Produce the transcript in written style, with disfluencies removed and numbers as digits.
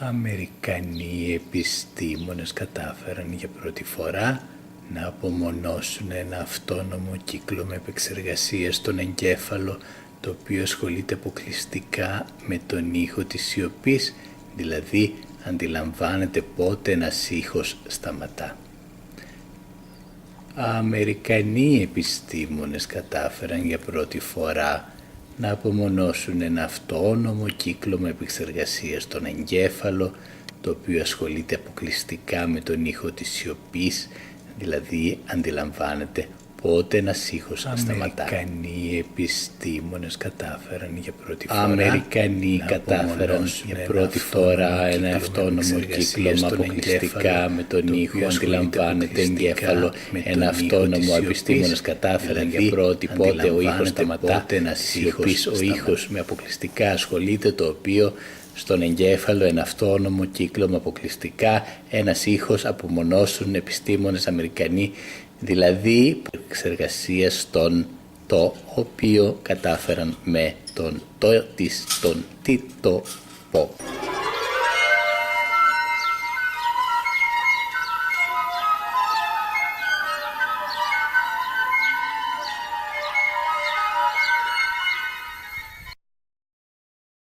Αμερικανοί επιστήμονες κατάφεραν για πρώτη φορά να απομονώσουν ένα αυτόνομο κύκλο με επεξεργασία στον εγκέφαλο, το οποίο ασχολείται αποκλειστικά με τον ήχο της σιωπής, δηλαδή αντιλαμβάνεται πότε ένας ήχος σταματά. Αμερικανοί επιστήμονες κατάφεραν για πρώτη φορά να απομονώσουν ένα αυτόνομο κύκλο με επεξεργασία στον εγκέφαλο, το οποίο ασχολείται αποκλειστικά με τον ήχο της σιωπής, δηλαδή αντιλαμβάνεται πότε ένας ήχος σταματά. Αμερικανοί επιστήμονες κατάφεραν για πρώτη φορά ένα αυτόνομο κύκλο με αποκλειστικά με τον ήχο αντιλαμβάνεται εγκέφαλο. Ένα αυτόνομο επιστήμονες κατάφεραν για πρώτη πότε ο ήχος σταματά, σιωπής ο ήχος με αποκλειστικά ασχολείται, το οποίο στον εγκέφαλο ένα αυτόνομο κύκλο με αποκλειστικά ένας ήχος απομονώσουν επιστήμονες Αμερικανοί, δηλαδή εξεργασία στον το οποίο κατάφεραν με τον το της τον τι το πω.